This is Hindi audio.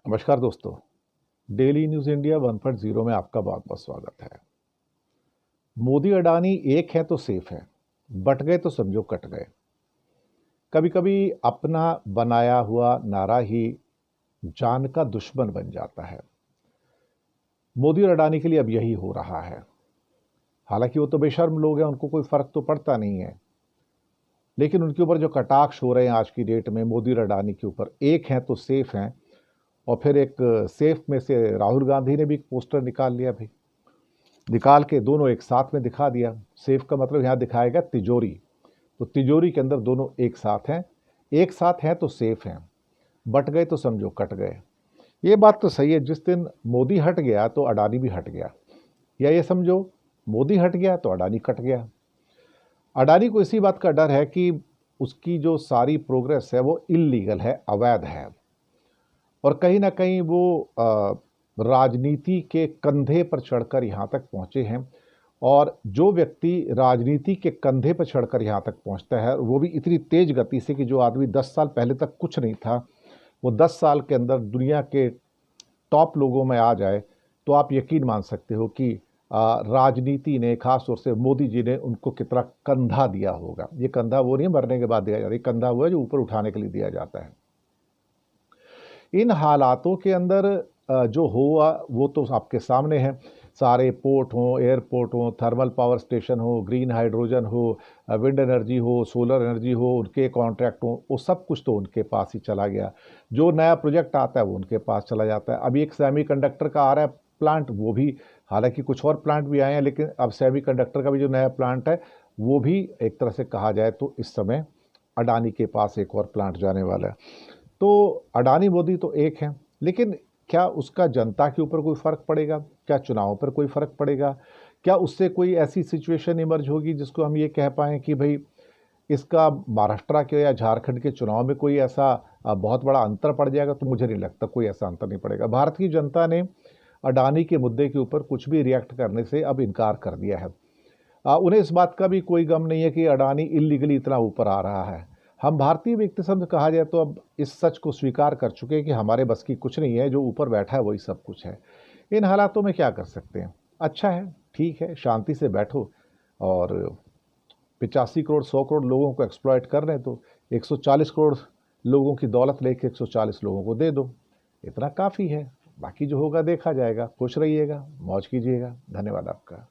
नमस्कार दोस्तों। डेली न्यूज़ इंडिया 1.0 में आपका बहुत बहुत स्वागत है। मोदी अडानी एक है तो सेफ है, बट गए तो समझो कट गए। कभी कभी अपना बनाया हुआ नारा ही जान का दुश्मन बन जाता है। मोदी और अडानी के लिए अब यही हो रहा है। हालांकि वो तो बेशर्म लोग हैं, उनको कोई फर्क तो पड़ता नहीं है, लेकिन उनके ऊपर जो कटाक्ष हो रहे हैं आज की डेट में मोदी और अडानी के ऊपर, एक हैं तो सेफ हैं। और फिर एक सेफ में से राहुल गांधी ने भी एक पोस्टर निकाल लिया भाई, निकाल के दोनों एक साथ में दिखा दिया। सेफ का मतलब यहाँ दिखाएगा तिजोरी, तो तिजोरी के अंदर दोनों एक साथ हैं। एक साथ हैं तो सेफ हैं, बट गए तो समझो कट गए। ये बात तो सही है, जिस दिन मोदी हट गया तो अडानी भी हट गया, या ये समझो मोदी हट गया तो अडानी कट गया। अडानी को इसी बात का डर है कि उसकी जो सारी प्रोग्रेस है वो इल्लीगल है, अवैध है, और कहीं ना कहीं वो राजनीति के कंधे पर चढ़कर यहाँ तक पहुँचे हैं। और जो व्यक्ति राजनीति के कंधे पर चढ़कर यहाँ तक पहुँचता है, वो भी इतनी तेज गति से कि जो आदमी 10 साल पहले तक कुछ नहीं था, वो 10 साल के अंदर दुनिया के टॉप लोगों में आ जाए, तो आप यकीन मान सकते हो कि राजनीति ने, खास तौर से मोदी जी ने उनको कितना कंधा दिया होगा। ये कंधा वो नहीं मरने के बाद दिया जाता है, ये कंधा हुआ जो ऊपर उठाने के लिए दिया जाता है। इन हालातों के अंदर जो हुआ वो तो आपके सामने है। सारे पोर्ट हों, एयरपोर्ट हों, थर्मल पावर स्टेशन हो, ग्रीन हाइड्रोजन हो, विंड एनर्जी हो, सोलर एनर्जी हो, उनके कॉन्ट्रैक्ट हो, वो सब कुछ तो उनके पास ही चला गया। जो नया प्रोजेक्ट आता है वो उनके पास चला जाता है। अभी एक सेमीकंडक्टर का आ रहा है प्लांट, वो भी, हालांकि कुछ और प्लांट भी आए हैं, लेकिन अब सेमीकंडक्टर का भी जो नया प्लांट है वो भी एक तरह से कहा जाए तो इस समय अडानी के पास एक और प्लांट जाने वाला है। तो अडानी मोदी तो एक है, लेकिन क्या उसका जनता के ऊपर कोई फ़र्क पड़ेगा? क्या चुनाव पर कोई फ़र्क पड़ेगा? क्या उससे कोई ऐसी सिचुएशन इमर्ज होगी जिसको हम ये कह पाएँ कि भई इसका महाराष्ट्र के या झारखंड के चुनाव में कोई ऐसा बहुत बड़ा अंतर पड़ जाएगा? तो मुझे नहीं लगता कोई ऐसा अंतर नहीं पड़ेगा। भारत की जनता ने अडानी के मुद्दे के ऊपर कुछ भी रिएक्ट करने से अब इनकार कर दिया है। उन्हें इस बात का भी कोई गम नहीं है कि अडानी इल्लीगली इतना ऊपर आ रहा है। हम भारतीय व्यक्ति समझ कहा जाए तो अब इस सच को स्वीकार कर चुके हैं कि हमारे बस की कुछ नहीं है, जो ऊपर बैठा है वही सब कुछ है। इन हालातों में क्या कर सकते हैं? अच्छा है, ठीक है, शांति से बैठो और 85 करोड़ 100 करोड़ लोगों को एक्सप्लॉइट कर रहे हैं, तो 140 करोड़ लोगों की दौलत लेके 140 लोगों को दे दो, इतना काफ़ी है। बाकी जो होगा देखा जाएगा। खुश रहिएगा, मौज कीजिएगा। धन्यवाद आपका।